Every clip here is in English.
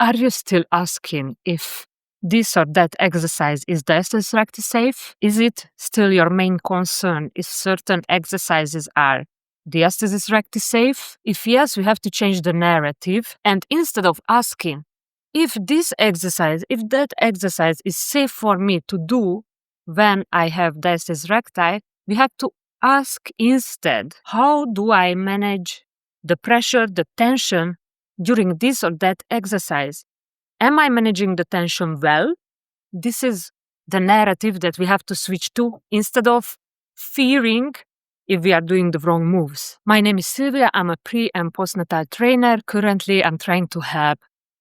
Are you still asking if this or that exercise is diastasis recti safe? Is it still your main concern if certain exercises are diastasis recti safe? If yes, we have to change the narrative. And instead of asking if this exercise, if that exercise is safe for me to do when I have diastasis recti, we have to ask instead, how do I manage the pressure, the tension during this or that exercise? Am I managing the tension well? This is the narrative that we have to switch to instead of fearing if we are doing the wrong moves. My name is Silvia. I'm a pre- and postnatal trainer. Currently, I'm trying to help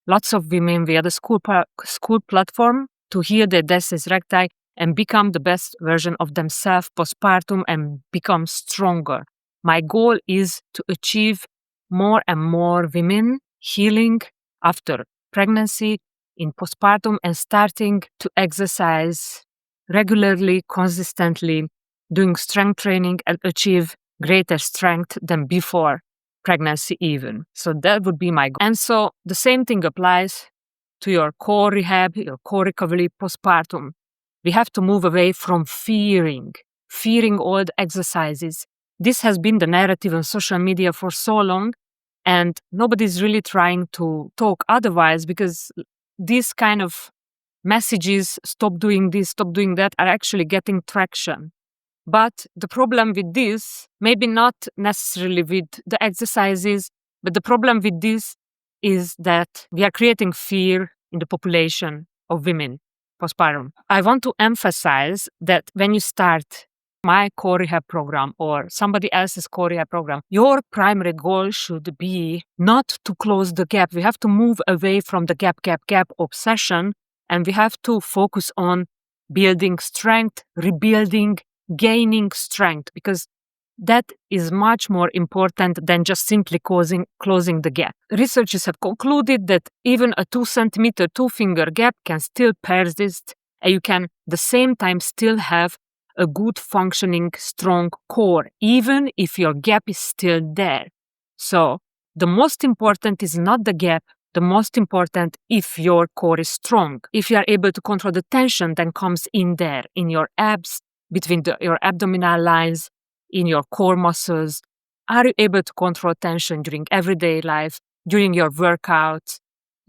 lots of women via the school platform to heal their diastasis recti and become the best version of themselves postpartum and become stronger. My goal is to achieve more and more women healing after pregnancy, in postpartum, and starting to exercise regularly, consistently, doing strength training and achieve greater strength than before pregnancy even. So that would be my goal. And so the same thing applies to your core rehab, your core recovery postpartum. We have to move away from fearing all the exercises. This has been the narrative on social media for so long, and nobody's really trying to talk otherwise, because these kind of messages, stop doing this, stop doing that, are actually getting traction. But the problem with this, maybe not necessarily with the exercises, but the problem with this is that we are creating fear in the population of women postpartum. I want to emphasize that when you start my core rehab program or somebody else's core rehab program, your primary goal should be not to close the gap. We have to move away from the gap obsession, and we have to focus on building strength, rebuilding, gaining strength, because that is much more important than just simply closing the gap. Researchers have concluded that even a 2 centimeter, 2-finger gap can still persist, and you can at the same time still have a good functioning, strong core, even if your gap is still there. So the most important is not the gap. The most important if your core is strong. If you are able to control the tension that comes in there, in your abs, between your abdominal lines, in your core muscles. Are you able to control tension during everyday life, during your workouts,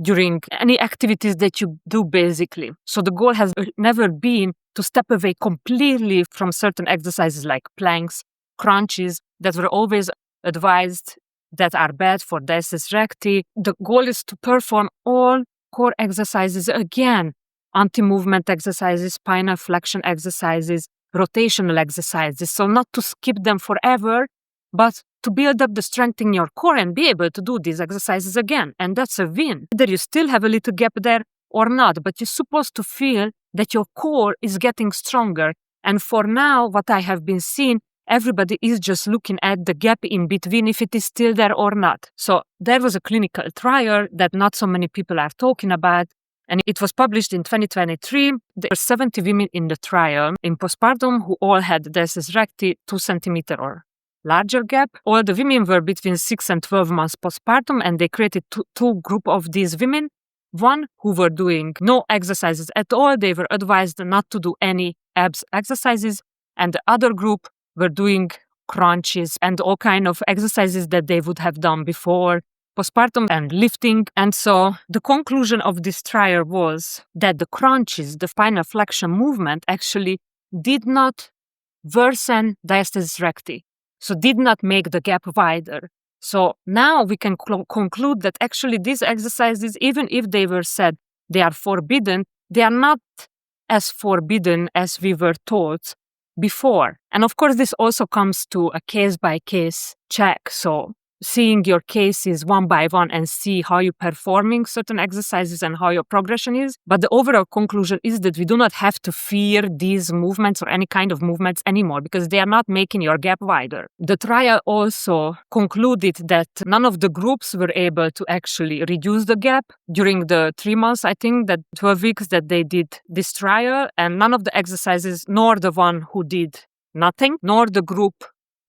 during any activities that you do basically? So the goal has never been to step away completely from certain exercises like planks, crunches that were always advised that are bad for diastasis recti. The goal is to perform all core exercises again, anti-movement exercises, spinal flexion exercises, rotational exercises. So not to skip them forever, but to build up the strength in your core and be able to do these exercises again. And that's a win. Either you still have a little gap there or not, but you're supposed to feel that your core is getting stronger. And for now, what I have been seeing, everybody is just looking at the gap in between, if it is still there or not. So there was a clinical trial that not so many people are talking about, and it was published in 2023. There were 70 women in the trial in postpartum who all had diastasis recti 2 centimeter or larger gap. All the women were between 6 and 12 months postpartum, and they created two groups of these women. One who were doing no exercises at all. They were advised not to do any abs exercises, and the other group were doing crunches and all kind of exercises that they would have done before postpartum and lifting. And so the conclusion of this trial was that the crunches, the spinal flexion movement, actually did not worsen diastasis recti, so did not make the gap wider. So now we can conclude that actually these exercises, even if they were said they are forbidden, they are not as forbidden as we were taught before. And of course, this also comes to a case-by-case check. So seeing your cases one by one and see how you're performing certain exercises and how your progression is. But the overall conclusion is that we do not have to fear these movements or any kind of movements anymore, because they are not making your gap wider. The trial also concluded that none of the groups were able to actually reduce the gap during the 3 months, I think, that 12 weeks that they did this trial, and none of the exercises, nor the one who did nothing, nor the group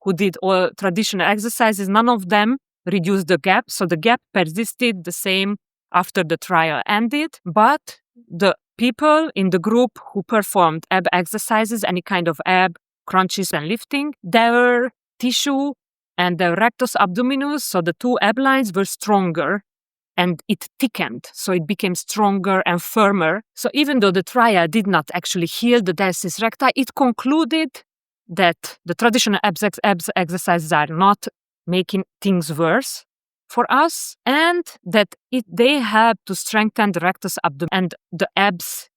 who did all traditional exercises, none of them reduced the gap. So the gap persisted the same after the trial ended, but the people in the group who performed ab exercises, any kind of ab, crunches and lifting, their tissue and the rectus abdominis, so the two ab lines, were stronger and it thickened, so it became stronger and firmer. So even though the trial did not actually heal the diastasis recti, it concluded that the traditional abs exercises are not making things worse for us, and that they help to strengthen the rectus abdominis and the abs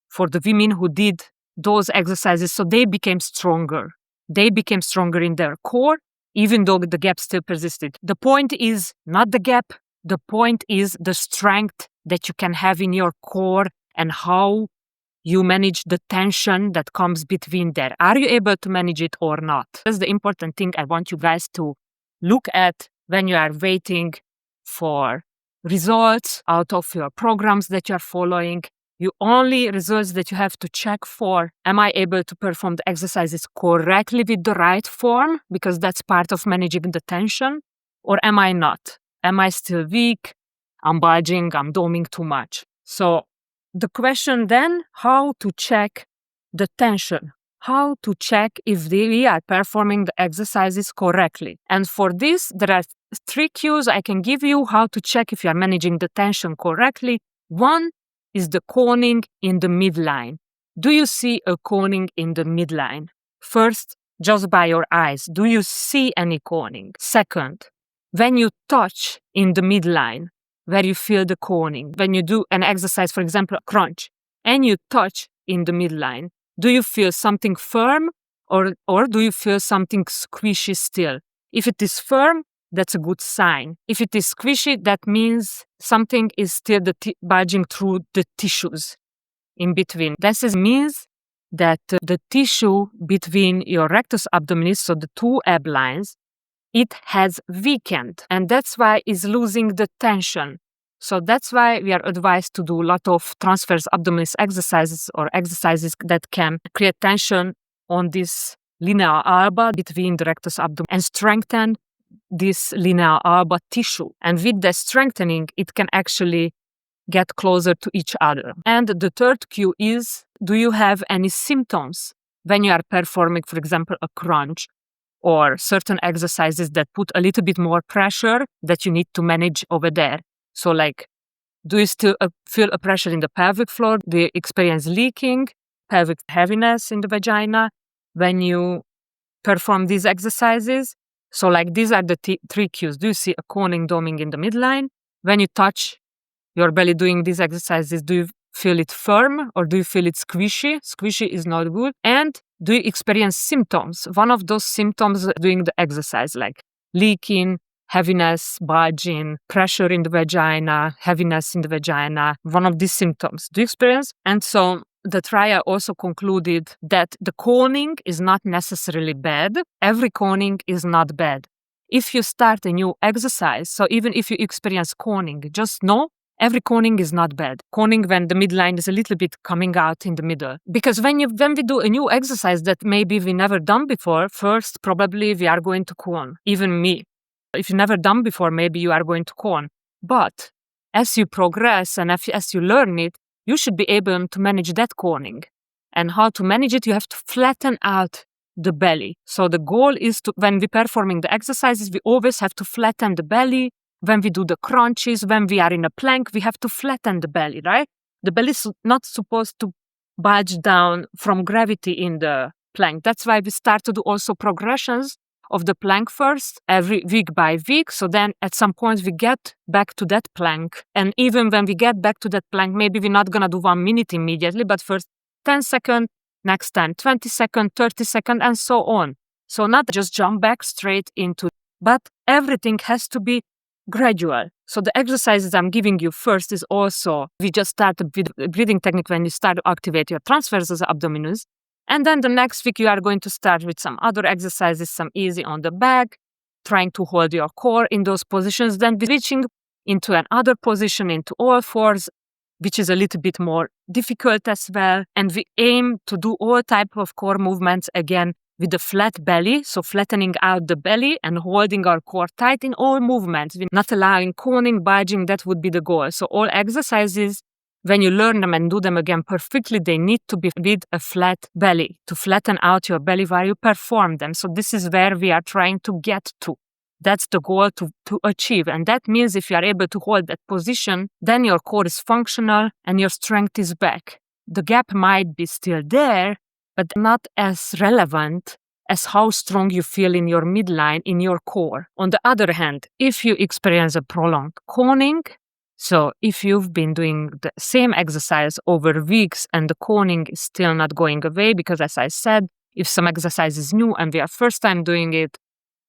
for the women who did those exercises, so they became stronger. They became stronger in their core, even though the gap still persisted. The point is not the gap, the point is the strength that you can have in your core and how you manage the tension that comes between there. Are you able to manage it or not? That's the important thing I want you guys to look at when you are waiting for results out of your programs that you are following. You only results that you have to check for, am I able to perform the exercises correctly with the right form? Because that's part of managing the tension. Or am I not? Am I still weak? I'm bulging, I'm doming too much. So the question then, how to check the tension? How to check if we are performing the exercises correctly? And for this, there are 3 cues I can give you how to check if you are managing the tension correctly. One is the coning in the midline. Do you see a coning in the midline? First, just by your eyes, do you see any coning? Second, when you touch in the midline, where you feel the coning, when you do an exercise, for example, a crunch, and you touch in the midline, do you feel something firm or do you feel something squishy still? If it is firm, that's a good sign. If it is squishy, that means something is still bulging through the tissues in between. This means that the tissue between your rectus abdominis, so the two ab lines, it has weakened, and that's why it's losing the tension. So that's why we are advised to do a lot of transverse abdominis exercises or exercises that can create tension on this linea alba between the rectus abdominis and strengthen this linea alba tissue. And with the strengthening, it can actually get closer to each other. And the third cue is, do you have any symptoms when you are performing, for example, a crunch or certain exercises that put a little bit more pressure that you need to manage over there? So like, do you still feel a pressure in the pelvic floor? Do you experience leaking, pelvic heaviness in the vagina when you perform these exercises? So like, these are the 3 cues. Do you see a coning, doming in the midline? When you touch your belly doing these exercises, do you feel it firm or do you feel it squishy? Squishy is not good. And do you experience symptoms? One of those symptoms doing the exercise, like leaking, heaviness, bulging, pressure in the vagina, heaviness in the vagina, one of these symptoms. Do you experience? And so the trial also concluded that the coning is not necessarily bad. Every coning is not bad. If you start a new exercise, so even if you experience coning, just know every coning is not bad. Coning when the midline is a little bit coming out in the middle. Because when we do a new exercise that maybe we never done before, first probably we are going to cone, even me. If you never done before, maybe you are going to cone. But as you progress and as you learn it, you should be able to manage that coning. And how to manage it, you have to flatten out the belly. So the goal is to, when we're performing the exercises, we always have to flatten the belly. When we do the crunches, when we are in a plank, we have to flatten the belly, right? The belly is not supposed to bulge down from gravity in the plank. That's why we start to do also progressions of the plank first, every week by week. So then at some point we get back to that plank. And even when we get back to that plank, maybe we're not going to do 1 minute immediately, but first 10 seconds, next time 20 seconds, 30 seconds, and so on. So not just jump back straight into, but everything has to be gradual. So the exercises I'm giving you first is also, we just started with a breathing technique when you start to activate your transversus abdominis. And then the next week, you are going to start with some other exercises, some easy on the back, trying to hold your core in those positions, then switching into another position, into all fours, which is a little bit more difficult as well. And we aim to do all type of core movements again with a flat belly, so flattening out the belly and holding our core tight in all movements, not allowing coning, budging. That would be the goal. So all exercises, when you learn them and do them again perfectly, they need to be with a flat belly, to flatten out your belly while you perform them. So this is where we are trying to get to. That's the goal to achieve. And that means if you are able to hold that position, then your core is functional and your strength is back. The gap might be still there, but not as relevant as how strong you feel in your midline, in your core. On the other hand, if you experience a prolonged coning, so if you've been doing the same exercise over weeks and the coning is still not going away, because as I said, if some exercise is new and we are first time doing it,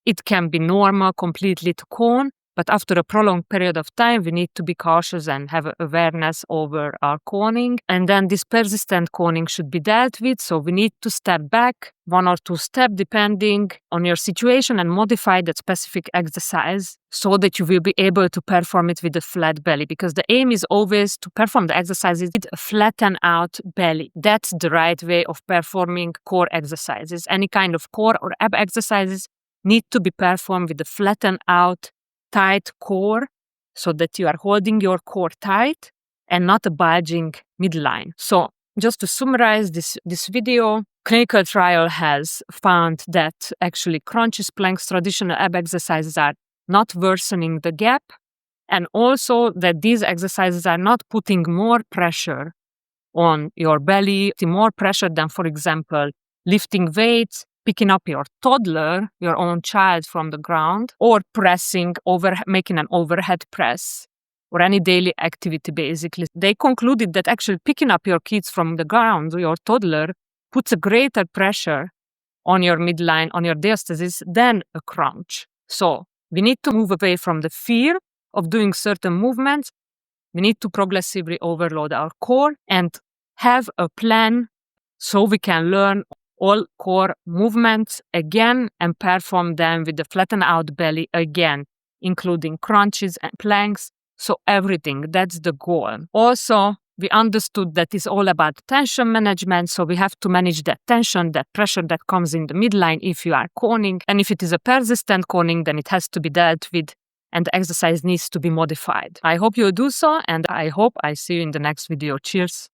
it can be normal completely to cone, but after a prolonged period of time, we need to be cautious and have awareness over our coning. And then this persistent coning should be dealt with. So we need to step back 1 or 2 steps depending on your situation and modify that specific exercise so that you will be able to perform it with a flat belly. Because the aim is always to perform the exercises with a flatten out belly. That's the right way of performing core exercises. Any kind of core or ab exercises need to be performed with a flatten out tight core so that you are holding your core tight and not a bulging midline. So just to summarize this video, clinical trial has found that actually crunches, planks, traditional ab exercises are not worsening the gap, and also that these exercises are not putting more pressure on your belly, more pressure than, for example, lifting weights, picking up your toddler, your own child from the ground, or making an overhead press, or any daily activity basically. They concluded that actually picking up your kids from the ground, your toddler, puts a greater pressure on your midline, on your diastasis, than a crunch. So we need to move away from the fear of doing certain movements. We need to progressively overload our core and have a plan so we can learn all core movements again and perform them with the flattened out belly again, including crunches and planks. So everything, that's the goal. Also, we understood that it's all about tension management. So we have to manage that tension, that pressure that comes in the midline if you are coning. And if it is a persistent coning, then it has to be dealt with and the exercise needs to be modified. I hope you'll do so, and I hope I see you in the next video. Cheers.